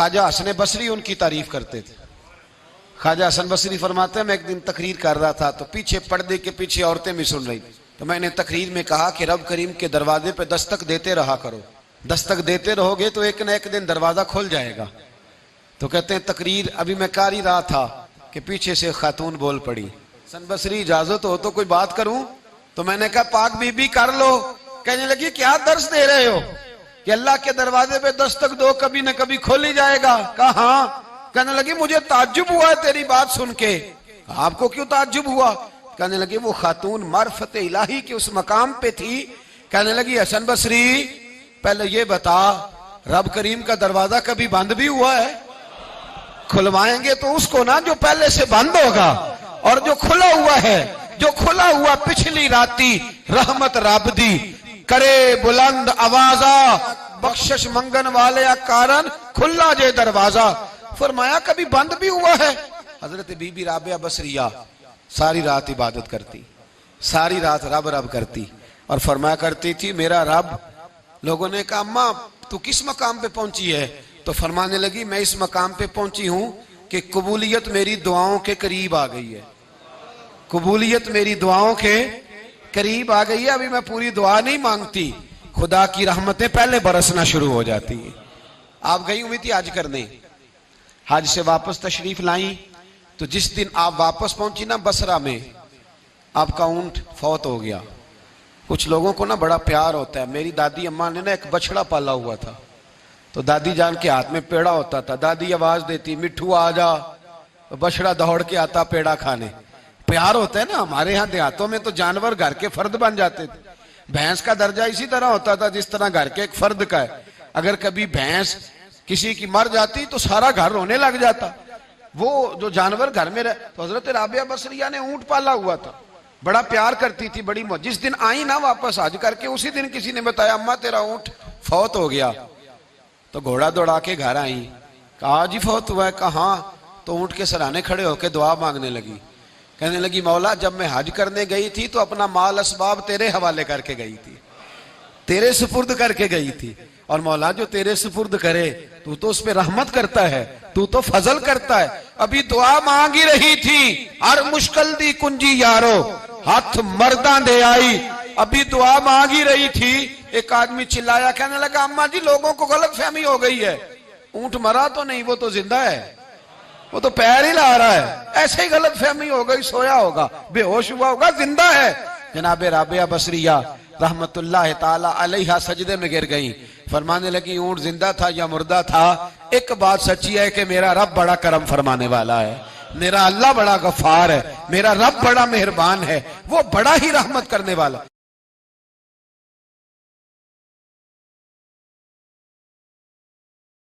ख्वाजा हसन बसरी उनकी तारीफ करते थे। ख्वाजा हसन बसरी फरमाते हैं, मैं एक दिन तकरीर कर रहा था तो पीछे पर्दे के पीछे औरतें भी सुन रही थी, तो मैंने तकरीर में कहा कि रब करीम के दरवाजे पे दस्तक देते रहा करो, दस्तक देते रहोगे तो एक न एक दिन दरवाजा खुल जाएगा। तो कहते हैं तकरीर अभी मैं कर ही रहा था कि पीछे से खातून बोल पड़ी, हसन बसरी इजाजत हो तो कोई बात करूं? तो मैंने कहा पाक बीबी कर लो। कहने लगी क्या दर्श दे रहे हो कि अल्लाह के दरवाजे पे दस्तक दो कभी न कभी खोल ही जाएगा? कहा हाँ। कहने लगी मुझे ताज्जुब हुआ है तेरी बात सुन के। आपको क्यों ताज्जुब हुआ? कहने लगी वो खातून मार्फत इलाही के उस मकाम पे थी। कहने लगी हसन बसरी पहले ये बता रब करीम का दरवाजा कभी बंद भी हुआ है? खुलवाएंगे तो उसको ना जो पहले से बंद होगा, और जो खुला हुआ है, जो खुला हुआ पिछली राती रहमत रब दी करे बुलंद आवाजा बख्शिश मंगन वाले कारण खुला जे दरवाजा। फरमाया कभी बंद भी हुआ है? हजरत बीबी राबिया बसरिया सारी रात इबादत करती, सारी रात रब रब करती और फरमाया करती थी मेरा रब। लोगों ने कहा अम्मा तू किस मकाम पे पहुंची है? तो फरमाने लगी मैं इस मकाम पे पहुंची हूं कि कबूलियत मेरी दुआओं के करीब आ गई है, कबूलियत मेरी दुआओं के करीब आ गई है। अभी मैं पूरी दुआ नहीं मांगती, खुदा की रहमतें पहले बरसना शुरू हो जाती है। आप गई हुई थी हज करने, हज से वापस तशरीफ लाई, तो जिस दिन आप वापस पहुंची ना बसरा में, आपका ऊंट फौत हो गया। कुछ लोगों को ना बड़ा प्यार होता है। मेरी दादी अम्मा ने ना एक बछड़ा पाला हुआ था, तो दादी जान के हाथ में पेड़ा होता था, दादी आवाज देती मिठू आ जा, तो बछड़ा दौड़ के आता पेड़ा खाने। प्यार होता है ना। हमारे यहाँ देहातों में तो जानवर घर के फर्द बन जाते थे। भैंस का दर्जा इसी तरह होता था जिस तरह घर के एक फर्द का है। अगर कभी भैंस किसी की मर जाती तो सारा घर रोने लग जाता। वो जो जानवर घर में रह, तो हजरत राबिया बसरिया ने ऊंट पाला हुआ था, बड़ा प्यार करती थी, बड़ी जिस दिन आई ना वापस हज करके, उसी दिन किसी ने बताया अम्मा तेरा ऊंट फौत हो गया। तो घोड़ा दौड़ा के घर आई, कहा आज ही फौत हुआ है? कहा। तो ऊंट के सराहने खड़े होकर दुआ मांगने लगी। कहने लगी मौला जब मैं हज करने गई थी तो अपना माल असबाब तेरे हवाले करके गई थी, तेरे सुपुर्द करके गई थी, और मौला जो तेरे सुपुर्द करे तू तो उस पे रहमत करता है, तू तो फजल करता है। अभी दुआ मांगी रही थी हर मुश्किल दी कुंजी यारो हाथ मर्दा दे आई। अभी दुआ मांगी रही थी, एक आदमी चिल्लाया, कहने लगा अम्मा जी लोगों को गलत फहमी हो गई है, ऊंट मरा तो नहीं, वो तो जिंदा है, वो तो पैर ही ला रहा है। ऐसे ही गलत फहमी हो गई, सोया होगा, बेहोश हुआ होगा, जिंदा है। जनाब राबिया बसरिया रहमतुल्लाह ताला अलैहा सजदे में गिर गई, फरमाने लगी ऊंट जिंदा था या मुर्दा था, एक बात सच्ची है कि मेरा रब बड़ा करम फरमाने वाला है, मेरा अल्लाह बड़ा गफार है, मेरा रब बड़ा मेहरबान है, वो बड़ा ही रहमत करने वाला।